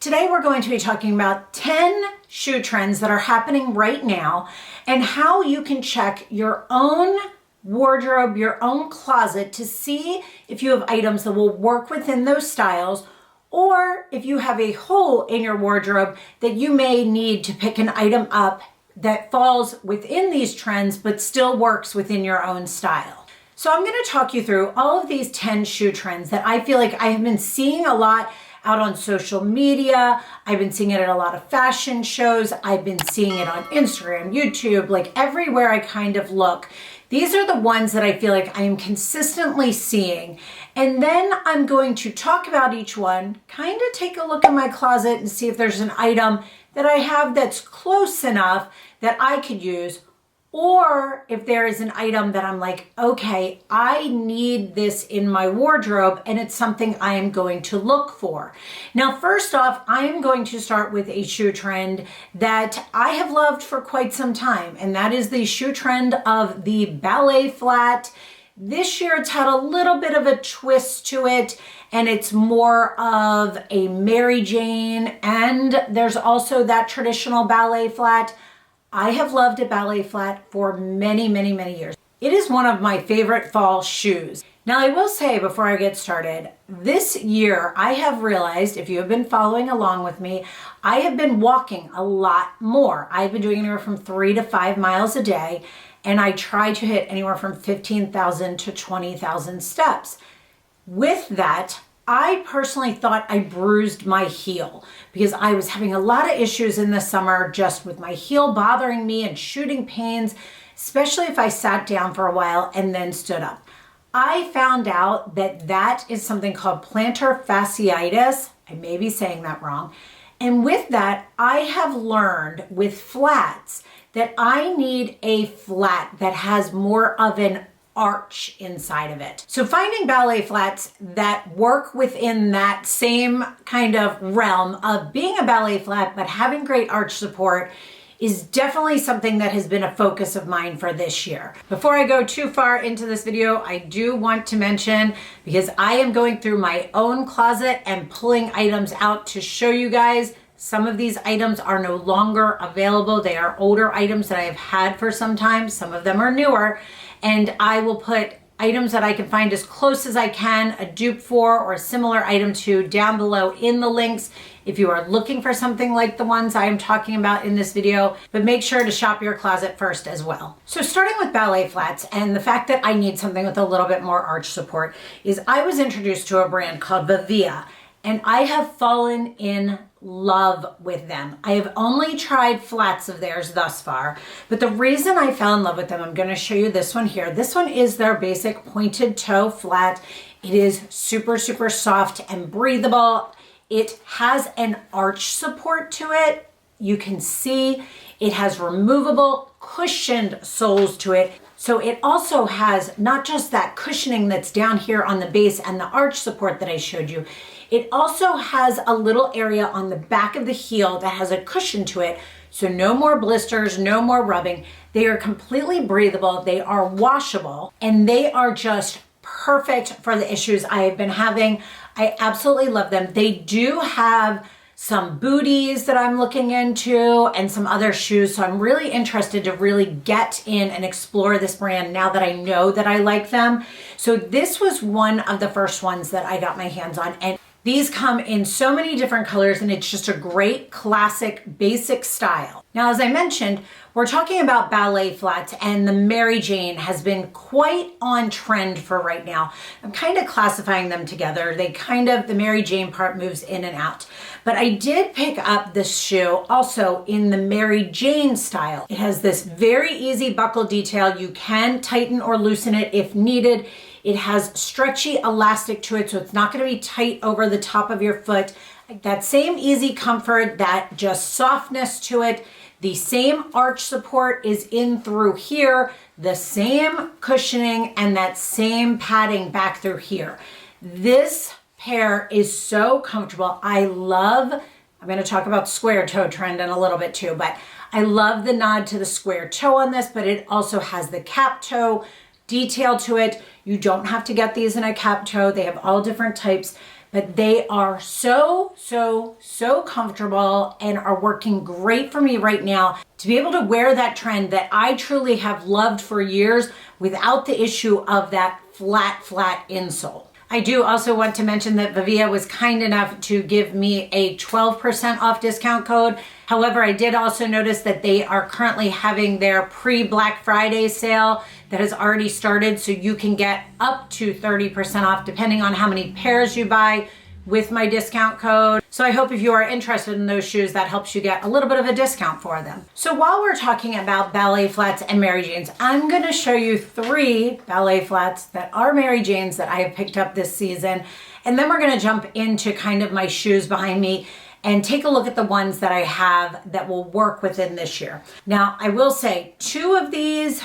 Today we're going to be talking about 10 shoe trends that are happening right now and how you can check your own wardrobe, your own closet to see if you have items that will work within those styles, or if you have a hole in your wardrobe that you may need to pick an item up that falls within these trends but still works within your own style. So I'm going to talk you through all of these 10 shoe trends that I feel like I have been seeing a lot out on social media. I've been seeing it at a lot of fashion shows. I've been seeing it on Instagram, YouTube, like everywhere I kind of look. These are the ones that I feel like I am consistently seeing. And then I'm going to talk about each one, kind of take a look in my closet and see if there's an item that I have that's close enough that I could use, or if there is an item that I'm like, okay, I need this in my wardrobe and it's something I am going to look for. Now, first off, I am going to start with a shoe trend that I have loved for quite some time, and that is the shoe trend of the ballet flat. This year it's had a little bit of a twist to it, and it's more of a Mary Jane, and there's also that traditional ballet flat. I have loved a ballet flat for many, many, many years. It is one of my favorite fall shoes. Now, I will say before I get started, this year I have realized, if you have been following along with me, I have been walking a lot more. I've been doing anywhere from 3 to 5 miles a day, and I try to hit anywhere from 15,000 to 20,000 steps. With that, I personally thought I bruised my heel because I was having a lot of issues in the summer just with my heel bothering me and shooting pains, especially if I sat down for a while and then stood up. I found out that that is something called plantar fasciitis. I may be saying that wrong. And with that, I have learned with flats that I need a flat that has more of an arch inside of it. So finding ballet flats that work within that same kind of realm of being a ballet flat but having great arch support is definitely something that has been a focus of mine for this year. Before I go too far into this video, I do want to mention, because I am going through my own closet and pulling items out to show you guys, some of these items are no longer available. They are older items that I have had for some time. Some of them are newer. And I will put items that I can find as close as I can, a dupe for or a similar item to, down below in the links if you are looking for something like the ones I am talking about in this video. But make sure to shop your closet first as well. So starting with ballet flats and the fact that I need something with a little bit more arch support is I was introduced to a brand called Vivia, and I have fallen in love with them. I have only tried flats of theirs thus far, but the reason I fell in love with them, I'm going to show you this one here. This one is their basic pointed toe flat. It is super, super soft and breathable. It has an arch support to it. You can see it has removable cushioned soles to it. So it also has not just that cushioning that's down here on the base and the arch support that I showed you. It also has a little area on the back of the heel that has a cushion to it. So no more blisters, no more rubbing. They are completely breathable. They are washable, and they are just perfect for the issues I have been having. I absolutely love them. They do have some booties that I'm looking into and some other shoes. So I'm really interested to really get in and explore this brand now that I know that I like them. So this was one of the first ones that I got my hands on. And these come in so many different colors, and it's just a great classic basic style. Now, as I mentioned, we're talking about ballet flats, and the Mary Jane has been quite on trend for right now. I'm kind of classifying them together. The Mary Jane part moves in and out. But I did pick up this shoe also in the Mary Jane style. It has this very easy buckle detail. You can tighten or loosen it if needed. It has stretchy elastic to it, so it's not going to be tight over the top of your foot. That same easy comfort, that just softness to it. The same arch support is in through here, the same cushioning, and that same padding back through here. This pair is so comfortable. I'm going to talk about square toe trend in a little bit too, but I love the nod to the square toe on this, but it also has the cap toe detail to it. You don't have to get these in a cap toe. They have all different types. but they are so comfortable and are working great for me right now to be able to wear that trend that I truly have loved for years without the issue of that flat insole. I do also want to mention that Vivia was kind enough to give me a 12% off discount code. However, I did also notice that they are currently having their pre-Black Friday sale that has already started, so you can get up to 30% off depending on how many pairs you buy with my discount code. So I hope if you are interested in those shoes, that helps you get a little bit of a discount for them. So while we're talking about ballet flats and Mary Janes, I'm gonna show you 3 ballet flats that are Mary Janes that I have picked up this season. And then we're gonna jump into kind of my shoes behind me and take a look at the ones that I have that will work within this year. Now, I will say 2 of these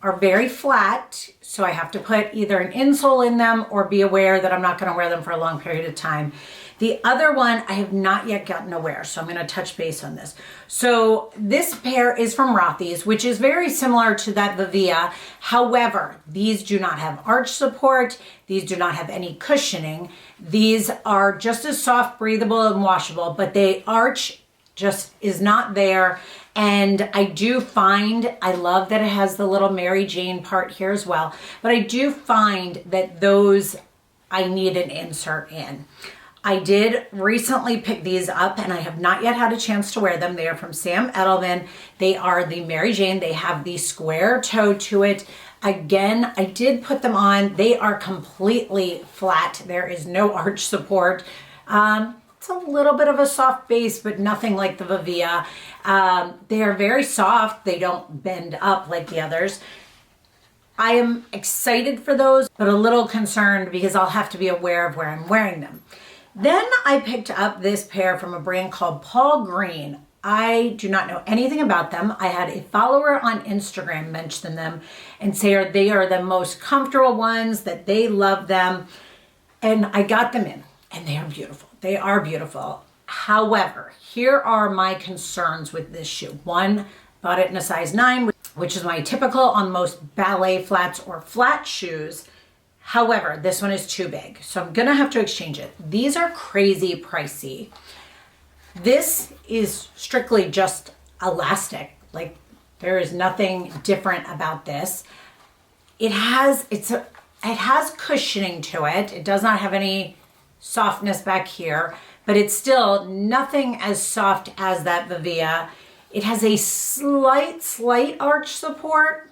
are very flat, so I have to put either an insole in them or be aware that I'm not going to wear them for a long period of time. The other one I have not yet gotten to wear, so I'm going to touch base on this. So this pair is from Rothy's, which is very similar to that Vivia. However, these do not have arch support. These do not have any cushioning. These are just as soft, breathable, and washable, but the arch just is not there. And I do find, I love that it has the little Mary Jane part here as well, but I do find that those I need an insert in. I did recently pick these up and I have not yet had a chance to wear them. They are from Sam Edelman. They are the Mary Jane. They have the square toe to it. Again, I did put them on. They are completely flat. There is no arch support. It's a little bit of a soft base, but nothing like the Vivia. They are very soft. They don't bend up like the others. I am excited for those, but a little concerned because I'll have to be aware of where I'm wearing them. Then I picked up this pair from a brand called Paul Green. I do not know anything about them. I had a follower on Instagram mention them and say they are the most comfortable ones, that they love them. And I got them in and they are beautiful. They are beautiful. However, here are my concerns with this shoe. One, bought it in a size 9, which is my typical on most ballet flats or flat shoes. However, this one is too big, so I'm gonna have to exchange it. These are crazy pricey. This is strictly just elastic. Like, there is nothing different about this. It has cushioning to it. It does not have any softness back here, but it's still nothing as soft as that Vivia. It has a slight arch support.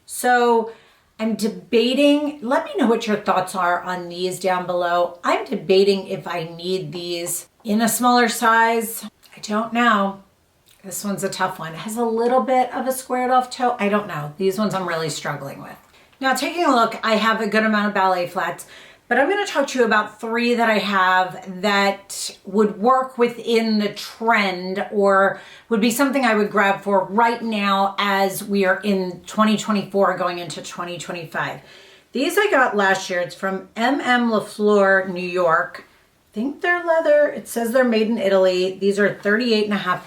So I'm debating, let me know what your thoughts are on these down below. I'm debating if I need these in a smaller size. I don't know. This one's a tough one. It has a little bit of a squared off toe. I don't know. These ones I'm really struggling with. Now, taking a look, I have a good amount of ballet flats, but I'm going to talk to you about 3 that I have that would work within the trend or would be something I would grab for right now as we are in 2024 going into 2025. These I got last year. It's from LaFleur, New York. I think they're leather. It says they're made in Italy. These are 38.5.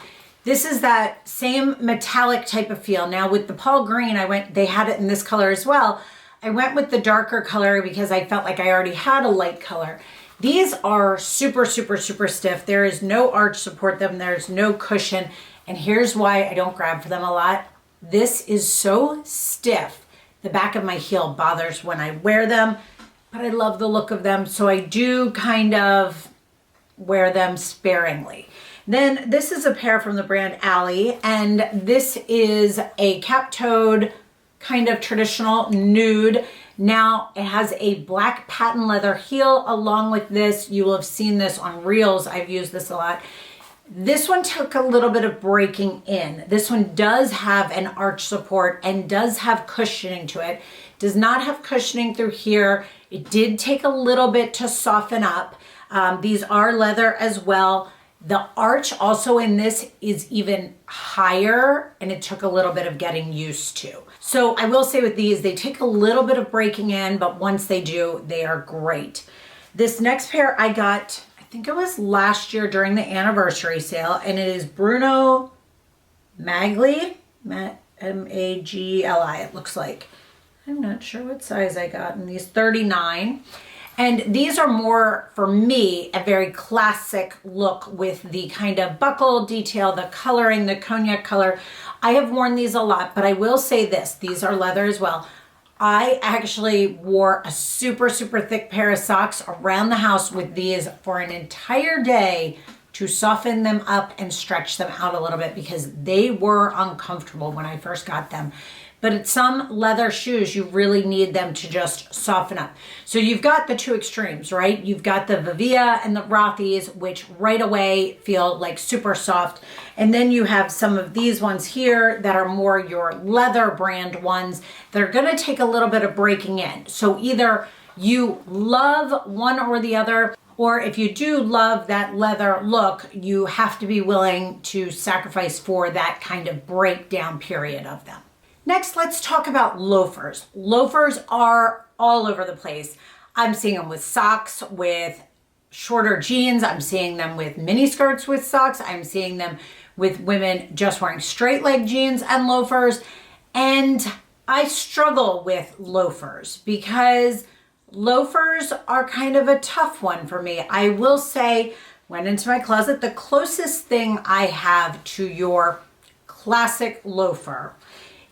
This is that same metallic type of feel. Now with the Paul Green, they had it in this color as well. I went with the darker color because I felt like I already had a light color. These are super stiff. There is no arch support them. There's no cushion. And here's why I don't grab for them a lot. This is so stiff. The back of my heel bothers when I wear them, but I love the look of them. So I do kind of wear them sparingly. Then this is a pair from the brand Alley, and this is a cap-toed kind of traditional nude. Now it has a black patent leather heel along with this. You will have seen this on reels. I've used this a lot. This one took a little bit of breaking in. This one does have an arch support and does have cushioning to it. Does not have cushioning through here. It did take a little bit to soften up. These are leather as well. The arch also in this is even higher, and it took a little bit of getting used to. So I will say with these, they take a little bit of breaking in, but once they do, they are great. This next pair I got, I think it was last year during the anniversary sale, and it is Bruno Magli, M-A-G-L-I, it looks like. I'm not sure what size I got in these, 39. And these are more, for me, a very classic look with the kind of buckle detail, the coloring, the cognac color. I have worn these a lot, but I will say this, these are leather as well. I actually wore a super, super thick pair of socks around the house with these for an entire day to soften them up and stretch them out a little bit because they were uncomfortable when I first got them. But at some leather shoes, you really need them to just soften up. So you've got the two extremes, right? You've got the Vivia and the Rothy's, which right away feel like super soft. And then you have some of these ones here that are more your leather brand ones that are gonna take a little bit of breaking in. So either you love one or the other, or if you do love that leather look, you have to be willing to sacrifice for that kind of breakdown period of them. Next, let's talk about loafers. Loafers are all over the place. I'm seeing them with socks, with shorter jeans. I'm seeing them with mini skirts with socks. I'm seeing them with women just wearing straight leg jeans and loafers. And I struggle with loafers because loafers are kind of a tough one for me. I will say, went into my closet, the closest thing I have to your classic loafer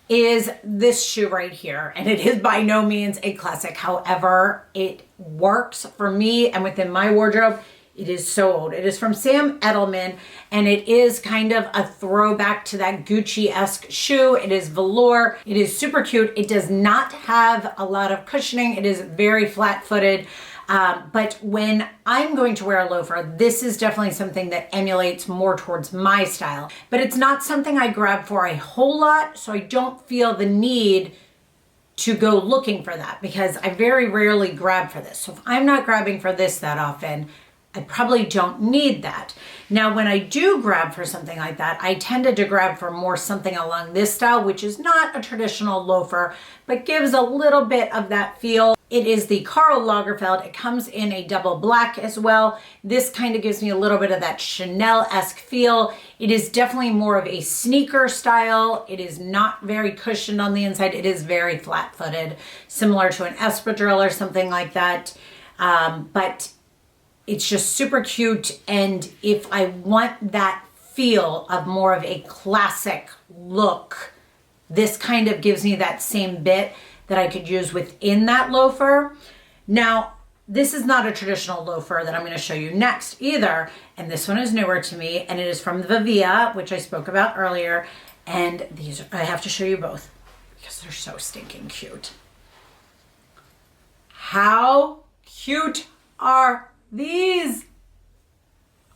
is this shoe right here. And it is by no means a classic. However, it works for me and within my wardrobe. It is so old. It is from Sam Edelman and it is kind of a throwback to that Gucci-esque shoe. It is velour. It is super cute. It does not have a lot of cushioning. It is very flat-footed. But when I'm going to wear a loafer, this is definitely something that emulates more towards my style. But it's not something I grab for a whole lot, so I don't feel the need to go looking for that because I very rarely grab for this. So if I'm not grabbing for this that often, I probably don't need that. Now, when I do grab for something like that, I tended to grab for more something along this style, which is not a traditional loafer, but gives a little bit of that feel. It is the Karl Lagerfeld. It comes in a double black as well. This kind of gives me a little bit of that Chanel-esque feel. It is definitely more of a sneaker style. It is not very cushioned on the inside. It is very flat-footed, similar to an espadrille or something like that. But it's just super cute. And if I want that feel of more of a classic look, this kind of gives me that same bit that I could use within that loafer. Now, this is not a traditional loafer that I'm going to show you next either. And this one is newer to me and it is from Vivia, which I spoke about earlier. And these, I have to show you both because they're so stinking cute. How cute are these?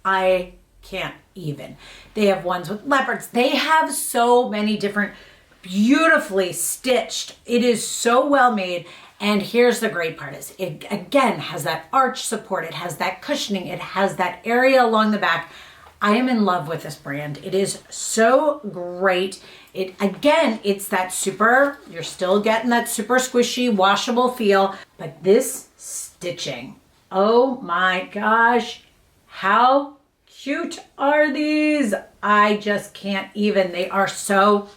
I can't even. They have ones with leopards. They have so many different beautifully stitched. It is so well made. And here's the great part is it again has that arch support. It has that cushioning. It has that area along the back. I am in love with this brand. It is so great. It again, it's that super, you're still getting that super squishy, washable feel, but this stitching, oh my gosh, how cute are these? I just can't even. They are so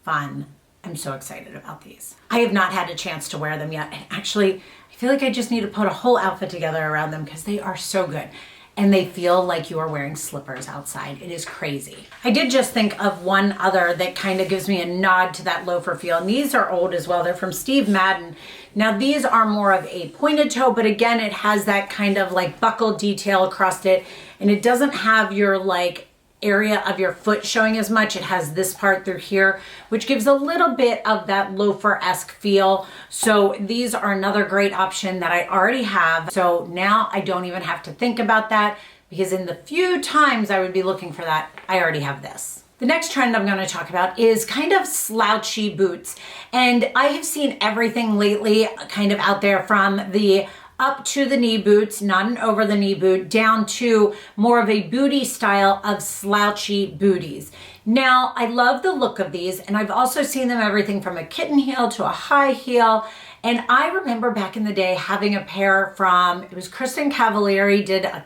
fun. I'm so excited about these. I have not had a chance to wear them yet. And actually, I feel like I just need to put a whole outfit together around them because they are so good. And they feel like you are wearing slippers outside. It is crazy. I did just think of one other that kind of gives me a nod to that loafer feel. And these are old as well. They're from Steve Madden. Now these are more of a pointed toe, but again, it has that kind of like buckle detail across it. And it doesn't have your like area of your foot showing as much. It has this part through here, which gives a little bit of that loafer-esque feel. So these are another great option that I already have. So now I don't even have to think about that because in the few times I would be looking for that, I already have this. The next trend I'm going to talk about is kind of slouchy boots. And I have seen everything lately kind of out there from the up to the knee boots, not an over the knee boot, down to more of a booty style of slouchy booties. Now, I love the look of these, and I've also seen them everything from a kitten heel to a high heel. And I remember back in the day having a pair from, it was Kristen Cavalieri did a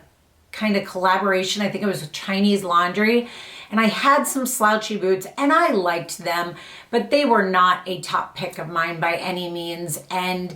kind of collaboration. I think it was with Chinese Laundry. And I had some slouchy boots and I liked them, but they were not a top pick of mine by any means. And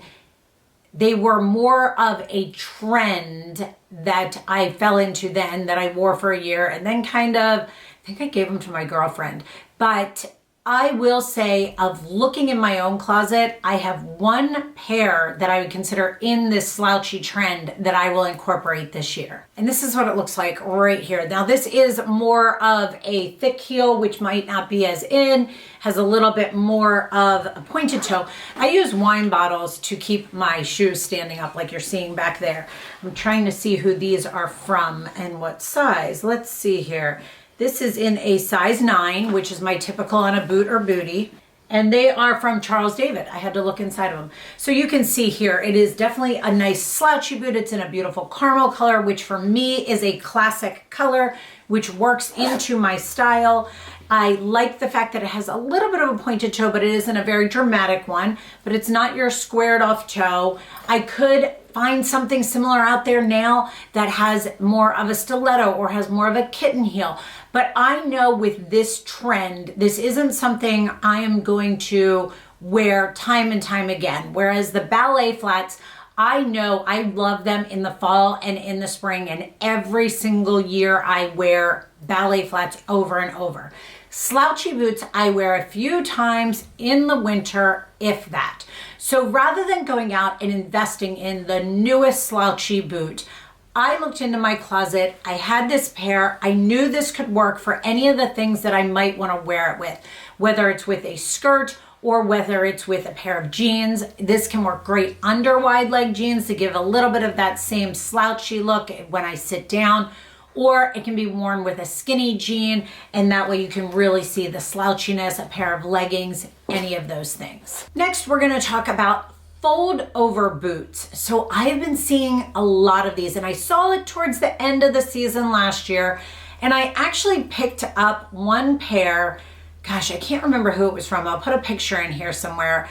they were more of a trend that I fell into then, that I wore for a year and then kind of, I think I gave them to my girlfriend. But I will say, of looking in my own closet, I have one pair that I would consider in this slouchy trend that I will incorporate this year. And this is what it looks like right here. Now this is more of a thick heel, which might not be as in, has a little bit more of a pointed toe. I use wine bottles to keep my shoes standing up like you're seeing back there. I'm trying to see who these are from and what size. Let's see here. This is in a size 9, which is my typical on a boot or bootie. And they are from Charles David. I had to look inside of them. So you can see here, it is definitely a nice slouchy boot. It's in a beautiful caramel color, which for me is a classic color, which works into my style. I like the fact that it has a little bit of a pointed toe, but it isn't a very dramatic one, but it's not your squared off toe. I could find something similar out there now that has more of a stiletto or has more of a kitten heel. But I know with this trend, this isn't something I am going to wear time and time again. Whereas the ballet flats, I know I love them in the fall and in the spring, and every single year I wear ballet flats over and over. Slouchy boots I wear a few times in the winter, if that. So rather than going out and investing in the newest slouchy boot, I looked into my closet. I had this pair. I knew this could work for any of the things that I might want to wear it with, whether it's with a skirt or whether it's with a pair of jeans. This can work great under wide leg jeans to give a little bit of that same slouchy look when I sit down, or it can be worn with a skinny jean, and that way you can really see the slouchiness, a pair of leggings, any of those things. Next, we're gonna talk about fold over boots. So I've been seeing a lot of these, and I saw it towards the end of the season last year, and I actually picked up one pair. Gosh, I can't remember who it was from. I'll put a picture in here somewhere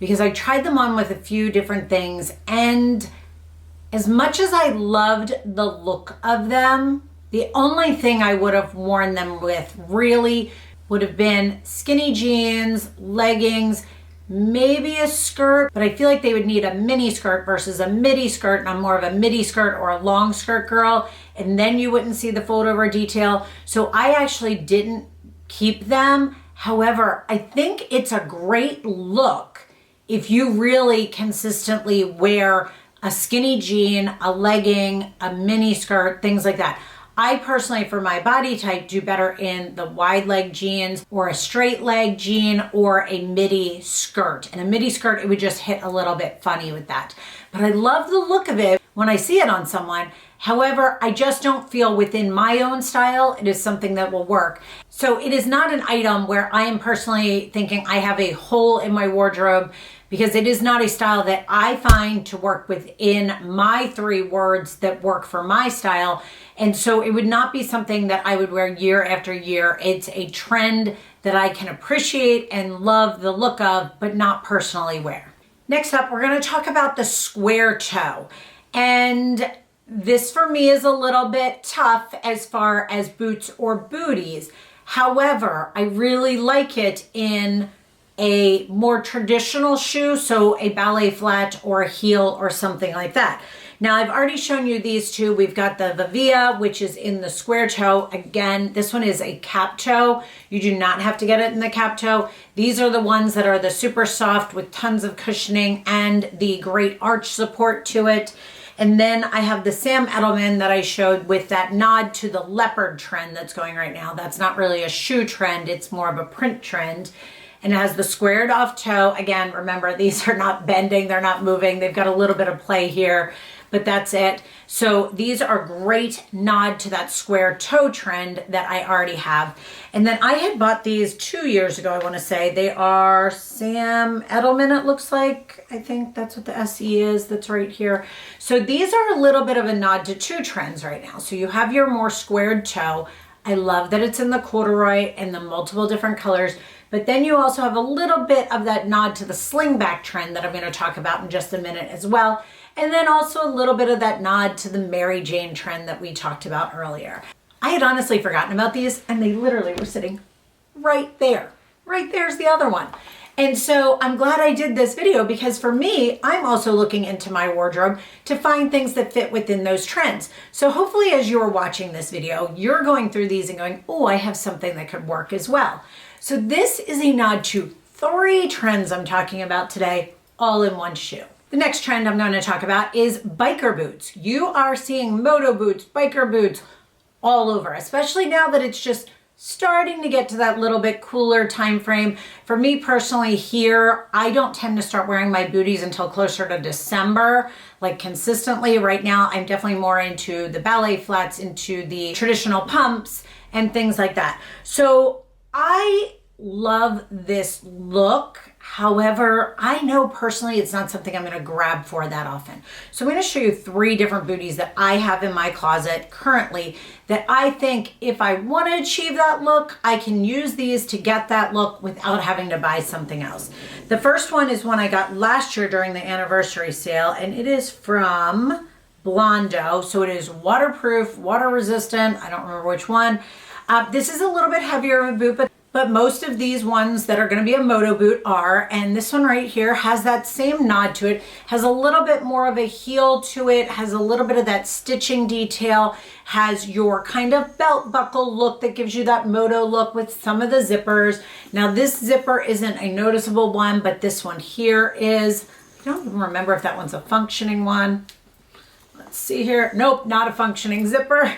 because I tried them on with a few different things, and as much as I loved the look of them, the only thing I would have worn them with really would have been skinny jeans, leggings, maybe a skirt, but I feel like they would need a mini skirt versus a midi skirt, and I'm more of a midi skirt or a long skirt girl, and then you wouldn't see the fold over detail. So I actually didn't keep them. However, I think it's a great look if you really consistently wear a skinny jean, a legging, a mini skirt, things like that. I personally, for my body type, do better in the wide leg jeans or a straight leg jean or a midi skirt. And a midi skirt, it would just hit a little bit funny with that. But I love the look of it when I see it on someone. However, I just don't feel within my own style it is something that will work. So it is not an item where I am personally thinking I have a hole in my wardrobe, because it is not a style that I find to work within my 3 words that work for my style. And so it would not be something that I would wear year after year. It's a trend that I can appreciate and love the look of, but not personally wear. Next up, we're going to talk about the square toe. And this for me is a little bit tough as far as boots or booties. However, I really like it in a more traditional shoe, so a ballet flat or a heel or something like that. Now, I've already shown you these two. We've got the Vivia, which is in the square toe. Again, this one is a cap toe. You do not have to get it in the cap toe. These are the ones that are the super soft with tons of cushioning and the great arch support to it. And then I have the Sam Edelman that I showed with that nod to the leopard trend that's going right now. That's not really a shoe trend. It's more of a print trend. And it has the squared off toe. Again, remember, these are not bending. They're not moving. They've got a little bit of play here, but that's it. So these are great nod to that square toe trend that I already have. And then I had bought these 2 years ago, I want to say. They are Sam Edelman, it looks like. I think that's what the SE is. That's right here. So these are a little bit of a nod to 2 trends right now. So you have your more squared toe. I love that it's in the corduroy and the multiple different colors. But then you also have a little bit of that nod to the slingback trend that I'm going to talk about in just a minute as well. And then also a little bit of that nod to the Mary Jane trend that we talked about earlier. I had honestly forgotten about these, and they literally were sitting right there. Right there's the other one. And so I'm glad I did this video because for me, I'm also looking into my wardrobe to find things that fit within those trends. So hopefully as you're watching this video, you're going through these and going, oh, I have something that could work as well. So this is a nod to 3 trends I'm talking about today, all in one shoe. The next trend I'm going to talk about is biker boots. You are seeing moto boots, biker boots all over, especially now that it's just starting to get to that little bit cooler time frame. For me personally here, I don't tend to start wearing my booties until closer to December, like consistently. Right now, I'm definitely more into the ballet flats, into the traditional pumps and things like that. So I love this look. However, I know personally it's not something I'm going to grab for that often. So I'm going to show you 3 different booties that I have in my closet currently that I think if I want to achieve that look, I can use these to get that look without having to buy something else. The first one is one I got last year during the anniversary sale, and it is from Blondo. So it is waterproof, water resistant. I don't remember which one. This is a little bit heavier of a boot, but most of these ones that are going to be a moto boot are, and this one right here has that same nod to it, has a little bit more of a heel to it, has a little bit of that stitching detail, has your kind of belt buckle look that gives you that moto look with some of the zippers. Now this zipper isn't a noticeable one, but this one here is. I don't even remember if that one's a functioning one. Let's see here. Nope, not a functioning zipper.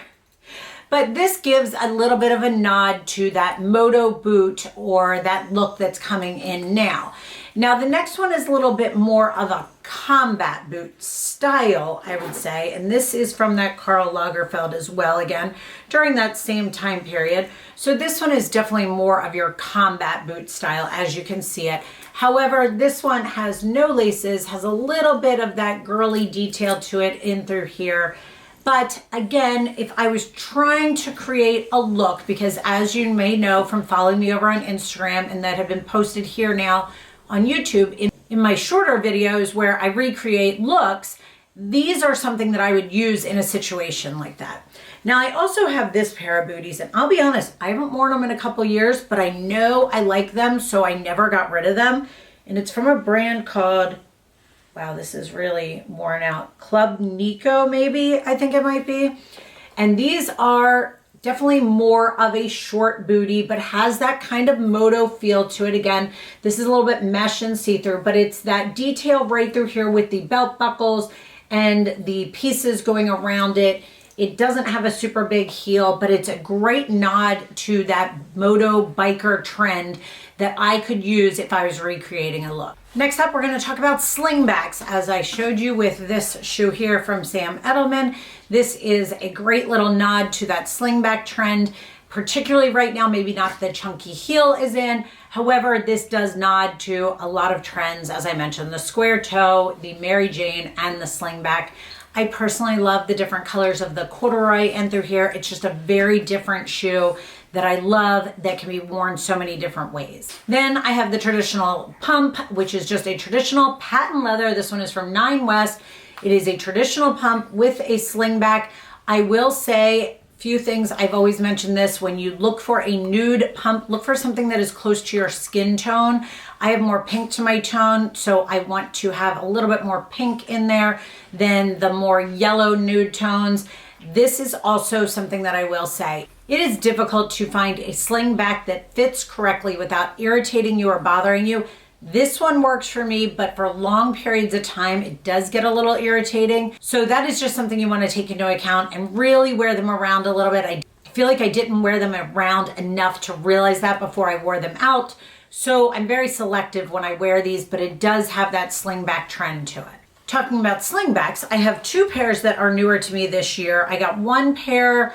But this gives a little bit of a nod to that moto boot or that look that's coming in now. Now the next one is a little bit more of a combat boot style, I would say. And this is from that Karl Lagerfeld as well, again, during that same time period. So this one is definitely more of your combat boot style, as you can see it. However, this one has no laces, has a little bit of that girly detail to it in through here. But again, if I was trying to create a look, because as you may know from following me over on Instagram and that have been posted here now on YouTube in my shorter videos where I recreate looks, these are something that I would use in a situation like that. Now I also have this pair of booties, and I'll be honest, I haven't worn them in a couple years, but I know I like them, so I never got rid of them. And it's from a brand called, wow, this is really worn out, Club Nico, maybe, I think it might be. And these are definitely more of a short booty, but has that kind of moto feel to it. Again, this is a little bit mesh and see-through, but it's that detail right through here with the belt buckles and the pieces going around it. It doesn't have a super big heel, but it's a great nod to that moto biker trend that I could use if I was recreating a look. Next up, we're going to talk about slingbacks. As I showed you with this shoe here from Sam Edelman, this is a great little nod to that slingback trend, particularly right now, maybe not the chunky heel is in. However, this does nod to a lot of trends, as I mentioned, the square toe, the Mary Jane, and the slingback. I personally love the different colors of the corduroy and through here. It's just a very different shoe that I love that can be worn so many different ways. Then I have the traditional pump, which is just a traditional patent leather. This one is from Nine West. It is a traditional pump with a slingback. I will say a few things. I've always mentioned this. When you look for a nude pump, look for something that is close to your skin tone. I have more pink to my tone, so I want to have a little bit more pink in there than the more yellow nude tones. This is also something that I will say. It is difficult to find a slingback that fits correctly without irritating you or bothering you. This one works for me, but for long periods of time, it does get a little irritating. So that is just something you want to take into account and really wear them around a little bit. I feel like I didn't wear them around enough to realize that before I wore them out. So I'm very selective when I wear these, but it does have that slingback trend to it. Talking about slingbacks, I have 2 pairs that are newer to me this year. I got 1 pair,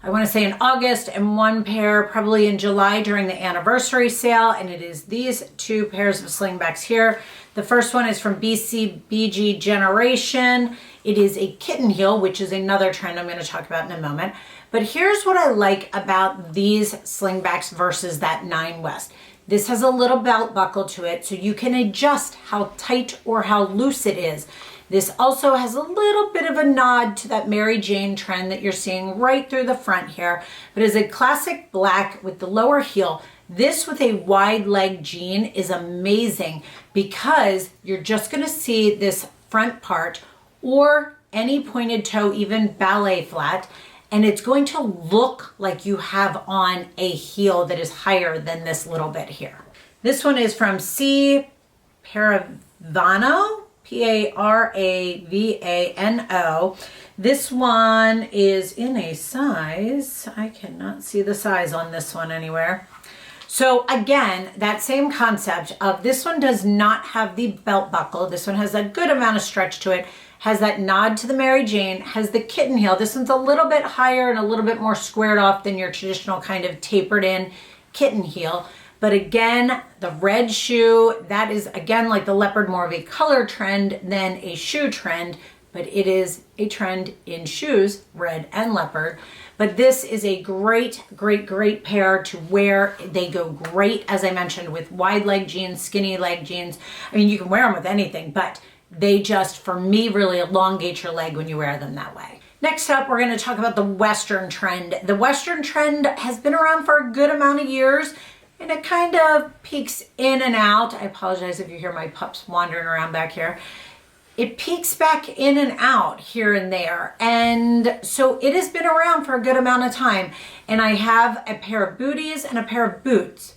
I want to say in August, and 1 pair probably in July during the anniversary sale, and it is these 2 pairs of slingbacks here. The first one is from BCBG Generation. It is a kitten heel, which is another trend I'm going to talk about in a moment. But here's what I like about these slingbacks versus that Nine West. This has a little belt buckle to it, so you can adjust how tight or how loose it is. This also has a little bit of a nod to that Mary Jane trend that you're seeing right through the front here, but is a classic black with the lower heel. This with a wide leg jean is amazing because you're just gonna see this front part or any pointed toe, even ballet flat, and it's going to look like you have on a heel that is higher than this little bit here. This one is from C. Paravano, Paravano. This one is in a size, I cannot see the size on this one anywhere. So again, that same concept of this one does not have the belt buckle. This one has a good amount of stretch to it, has that nod to the Mary Jane, has the kitten heel. This one's a little bit higher and a little bit more squared off than your traditional kind of tapered in kitten heel. But again, the red shoe, that is again like the leopard, more of a color trend than a shoe trend, but it is a trend in shoes, red and leopard. But this is a great, great, great pair to wear. They go great, as I mentioned, with wide leg jeans, skinny leg jeans. I mean, you can wear them with anything, but they just, for me, really elongate your leg when you wear them that way. Next up, we're going to talk about the Western trend. The Western trend has been around for a good amount of years, and it kind of peaks in and out. I apologize if you hear my pups wandering around back here. It peaks back in and out here and there. And so it has been around for a good amount of time. And I have a pair of booties and a pair of boots.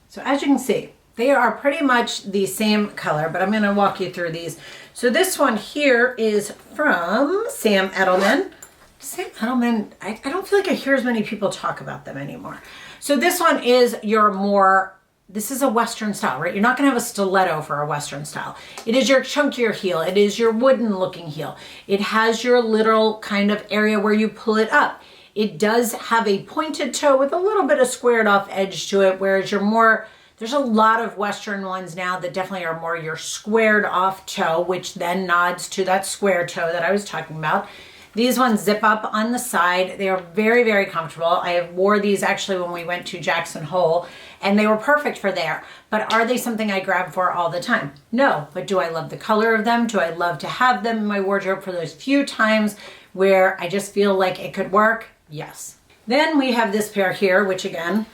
So as you can see, they are pretty much the same color, but I'm going to walk you through these. So this one here is from Sam Edelman. Sam Edelman, I don't feel like I hear as many people talk about them anymore. So this one is your more, this is a Western style, right? You're not going to have a stiletto for a Western style. It is your chunkier heel. It is your wooden looking heel. It has your little kind of area where you pull it up. It does have a pointed toe with a little bit of squared off edge to it, whereas you're more, there's a lot of Western ones now that definitely are more your squared off toe, which then nods to that square toe that I was talking about. These ones zip up on the side. They are very, very comfortable. I wore these actually when we went to Jackson Hole, and they were perfect for there. But are they something I grab for all the time? No. But do I love the color of them? Do I love to have them in my wardrobe for those few times where I just feel like it could work? Yes. Then we have this pair here, which again,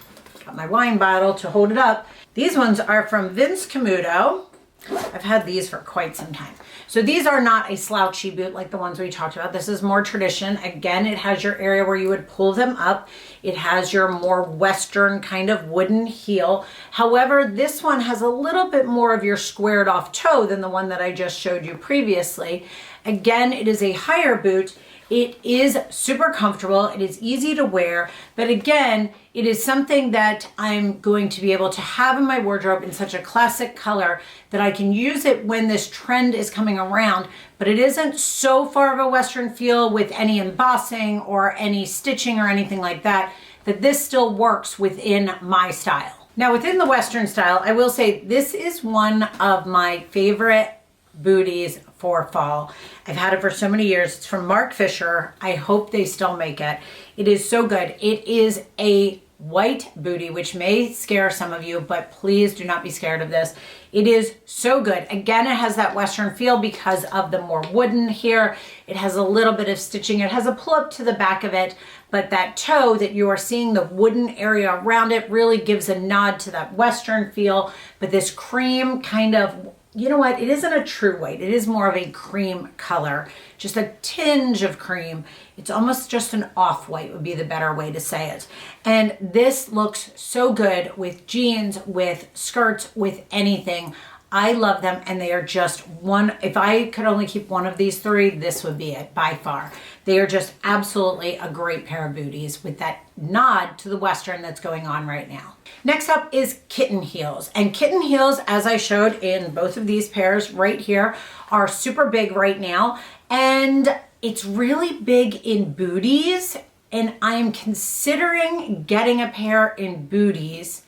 got my wine bottle to hold it up. These ones are from Vince Camuto. I've had these for quite some time. So these are not a slouchy boot like the ones we talked about. This is more tradition. Again, it has your area where you would pull them up. It has your more Western kind of wooden heel. However, this one has a little bit more of your squared off toe than the one that I just showed you previously. Again, it is a higher boot. It is super comfortable. It is easy to wear. But again, it is something that I'm going to be able to have in my wardrobe in such a classic color that I can use it when this trend is coming around. But it isn't so far of a Western feel with any embossing or any stitching or anything like that, that this still works within my style. Now, within the Western style, I will say this is one of my favorite booties for fall. I've had it for so many years. It's from Mark Fisher. I hope they still make it. It is so good. It is a white booty, which may scare some of you, but please do not be scared of this. It is so good. Again, it has that Western feel because of the more wooden here. It has a little bit of stitching. It has a pull up to the back of it, but that toe that you are seeing, the wooden area around it, really gives a nod to that Western feel. But this cream kind of, you know what? It isn't a true white. It is more of a cream color, just a tinge of cream. It's almost just an off-white would be the better way to say it. And this looks so good with jeans, with skirts, with anything. I love them, and they are just one. If I could only keep one of these three, this would be it by far. They are just absolutely a great pair of booties with that nod to the Western that's going on right now. Next up is Kitten Heels. And Kitten Heels, as I showed in both of these pairs right here, are super big right now. And it's really big in booties. And I'm considering getting a pair in booties,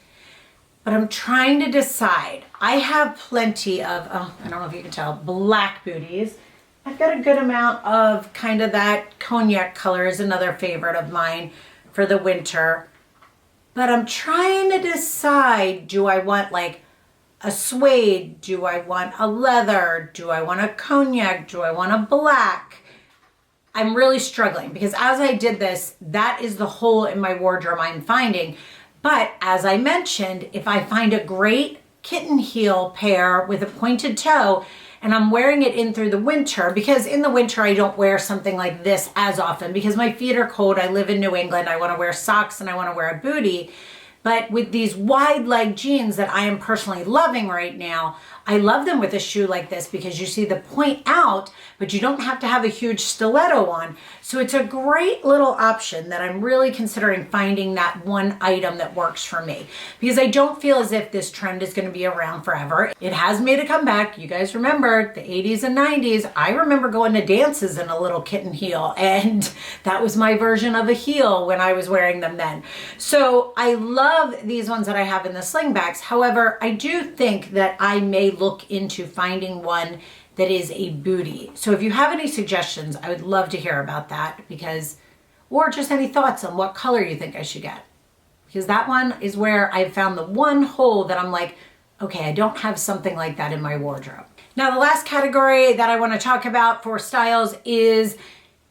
but I'm trying to decide. I have plenty of, I don't know if you can tell, black booties. I've got a good amount of kind of that cognac color is another favorite of mine for the winter. But I'm trying to decide, do I want like a suede? Do I want a leather? Do I want a cognac? Do I want a black? I'm really struggling because as I did this, that is the hole in my wardrobe I'm finding. But as I mentioned, if I find a great kitten heel pair with a pointed toe and I'm wearing it in through the winter, because in the winter I don't wear something like this as often because my feet are cold. I live in New England. I want to wear socks and I want to wear a bootie. But with these wide leg jeans that I am personally loving right now, I love them with a shoe like this because you see the point out, but you don't have to have a huge stiletto on. So it's a great little option that I'm really considering finding that one item that works for me, because I don't feel as if this trend is going to be around forever. It has made a comeback. You guys remember the 80s and 90s. I remember going to dances in a little kitten heel, and that was my version of a heel when I was wearing them then. So I love these ones that I have in the slingbacks. However, I do think that I may look into finding one that is a bootie. So if you have any suggestions, I would love to hear about that, because, or just any thoughts on what color you think I should get. Because that one is where I've found the one hole that I'm like, okay, I don't have something like that in my wardrobe. Now, the last category that I want to talk about for styles is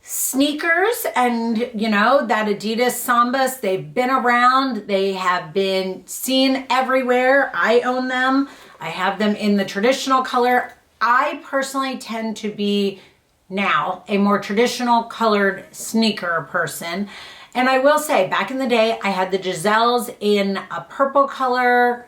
sneakers. And you know, that Adidas Sambas, they've been around. They have been seen everywhere. I own them. I have them in the traditional color. I personally tend to be now a more traditional colored sneaker person. And I will say, back in the day, I had the Giselles in a purple color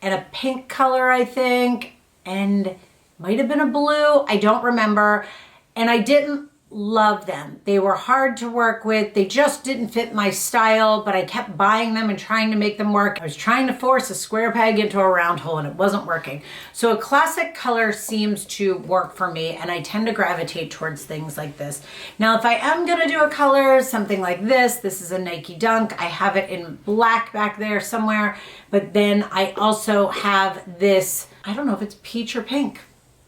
and a pink color, I think, and might have been a blue. I don't remember. And I didn't love them. They were hard to work with. They just didn't fit my style, but I kept buying them and trying to make them work. I was trying to force a square peg into a round hole and it wasn't working. So a classic color seems to work for me, and I tend to gravitate towards things like this. Now, if I am going to do a color, something like this is a Nike Dunk. I have it in black back there somewhere, but then I also have this, I don't know if it's peach or pink,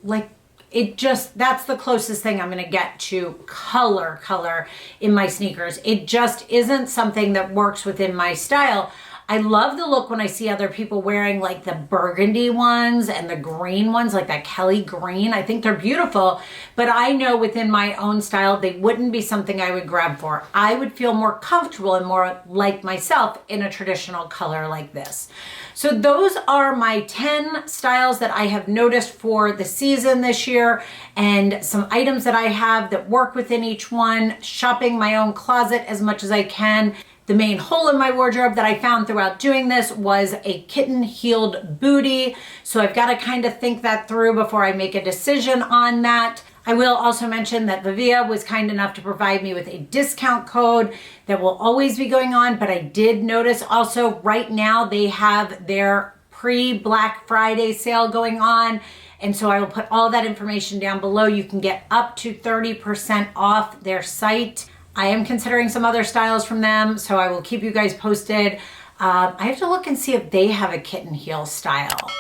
like that's the closest thing I'm going to get to color in my sneakers. It just isn't something that works within my style. I love the look when I see other people wearing like the burgundy ones and the green ones, like that Kelly green. I think they're beautiful, but I know within my own style, they wouldn't be something I would grab for. I would feel more comfortable and more like myself in a traditional color like this. So those are my 10 styles that I have noticed for the season this year, and some items that I have that work within each one, shopping my own closet as much as I can. The main hole in my wardrobe that I found throughout doing this was a kitten-heeled bootie. So I've got to kind of think that through before I make a decision on that. I will also mention that Vivia was kind enough to provide me with a discount code that will always be going on, but I did notice also right now they have their pre-Black Friday sale going on. And so I will put all that information down below. You can get up to 30% off their site. I am considering some other styles from them, so I will keep you guys posted. I have to look and see if they have a kitten heel style.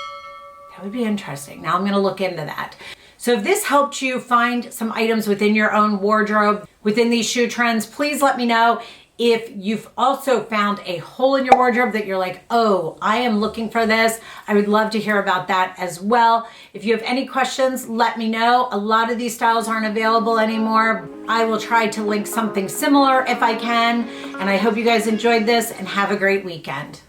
That would be interesting. Now I'm going to look into that. So if this helped you find some items within your own wardrobe, within these shoe trends, please let me know. If you've also found a hole in your wardrobe that you're like, oh, I am looking for this, I would love to hear about that as well. If you have any questions, let me know. A lot of these styles aren't available anymore. I will try to link something similar if I can. And I hope you guys enjoyed this and have a great weekend.